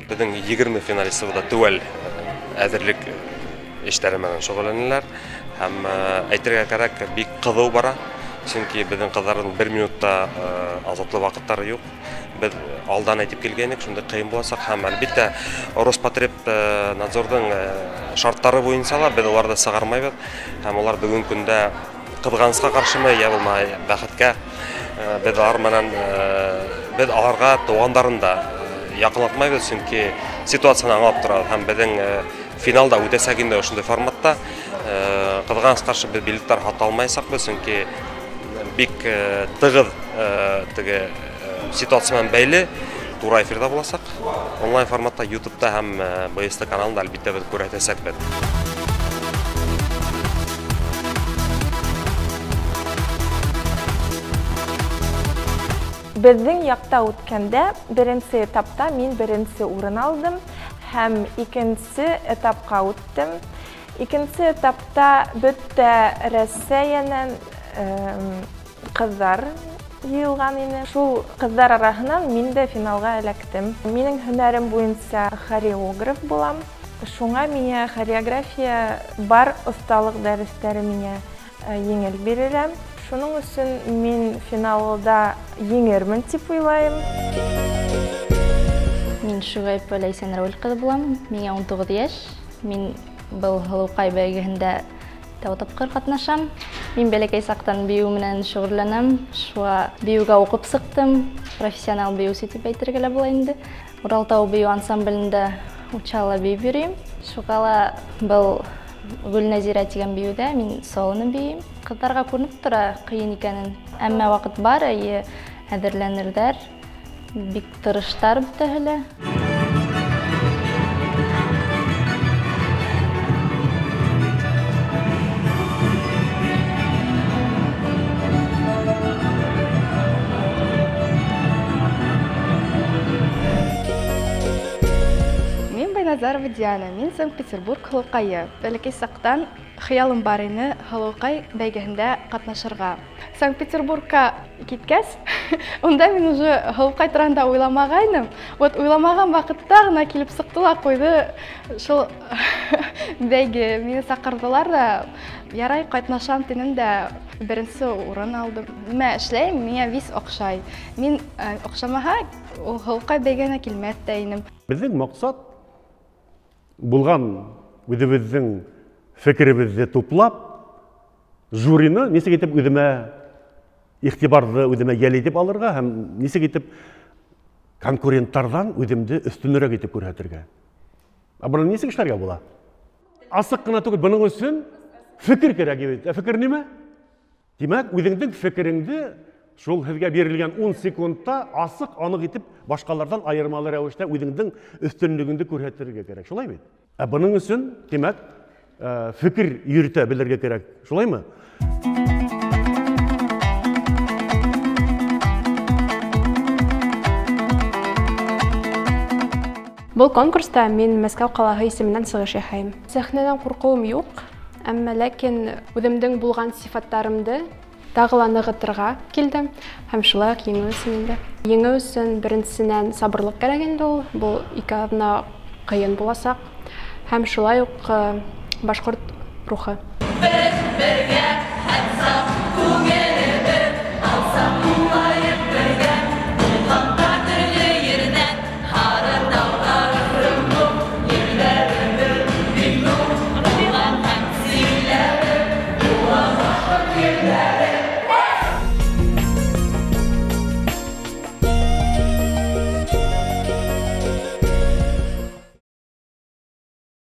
Bizden 20 finalisti burada dual әзірлік işlerinden şoğlanırlar. Hem aytırga kerak bik kızığı bara. Çünkü bizden kızların 1 minutta azatlı vakitleri yok. Biz aldan aytip kelgenik, şunda kıyın bulasak hem elbette Rоспотребнадзордың şartları boyunca biz onlarda sığarmayız. Hem onlar bugün günde kızgansıqa karşıma ya bulmay baxıtga biz alarga doğanların da yakınlatmayız çünkü situasyonu anlap turadi. Hem bizden finalda öteseginde oşunday formatda kızgansıqa karşı biz biletler hata almaysak biz çünkü bik tığız situasiyondan bəyli тура эфирде боласақ. Онлайн форматта YouTube'da hem BST kanalında elbette biz көрсетсек biz. Bizden yakta ötkende birinci etapta men birinci orun aldım. Hem ikinci etapka öttüm. İkinci etapta bütün Rusiyanın kızlar yığılған еді. Шул қыздар арасынан мен де финалға іліктім. Менің һөнәрем бойынша хореограф болам. Шуңа миңа хореография бар ұсталық дәрістері миңа еңел берілем. Шуның үшін мен финалда еңермін деп ойлайым. Мен Шуғайып Ләйсән Рәүл болам. Миңа 19 яш. Мен бұл Һылыуҡай бәйгеһендә тәү тапҡыр ҡатнашам. Мин бәләкәй саҡтан бейеү менән шөғөлләнәм. Шуға бейеүгә уҡып сыҡтым. Профессионал бейеүсе тип әйтергә лә була инде. Уралтау бейеү ансамблендә учала бейеп йөрөйөм. Шуға ла был Гөлнәзира тигән бейеүдә мин солоны бейем. Ҡыҙҙарға күренеп тора ҡыйын икәнен. Әммә ваҡыт бар, әҙерләнерҙәр. Бик тырыштар бөтәһе лә. Назарова Диана, мен Санкт-Петербург Һылыуҡайы. Бәләкәй саҡтан хыялым бар ине Һылыуҡай бәйгеһендә ҡатнашырға. Санкт-Петербургка киткәс, унда мин уже Һылыуҡай тураһында уйламағайным. Вот уйламаған ваҡытта ғына килеп сыҡты ла ҡуйҙы шул бәйге. Мине саҡырҙылар да, ярай ҡатнашам тинем дә беренсе урын алдым. Нимә эшләйем, миңә вис оҡшай. Мин оҡшамаһа, ул Һылыуҡай бәйгеһенә килмәҫ тә инем. Беҙҙең маҡсат булған үҙебеҙҙең фекеребеҙҙе туплап, жюрины нисек итеп үҙемә иғтибарҙы үҙемә йәл итеп алырға һәм нисек итеп конкуренттарҙан үҙемде өҫтөнөрәк итеп күрһәтергә. Быны нисек эшләргә була? Асыҡ ҡына түгел, бының өсөн фекер кәрәк бит. Фекер нимә? Тимәк, үҙеңдең фекереңде шул һеҙгә бирелгән 10 секундта асыҡ, аныҡ итеп башҡаларҙан айырмалы рәүештә үҙеңдең өҫтөнлөгөңдө күрһәтергә кәрәк. Шулай бит? Бының өсөн, тимәк, фекер йөрөтә белергә кәрәк. Шулаймы? Бұл конкурста мен Мәскәү қалаһы исеменнән сығыш яһайм. Сәхнәдән куркуым юк, әмма ләкин үҙемдең булган сифаттарымды тагыла ныгытырга килдем һәм шулай ук еңеү өсөн инде. Еңеү өсөн беренчесеннән сабырлык кирәк инде ул. Бу ике адна кыен буласак һәм шулай ук башкорт рухы. Yeah.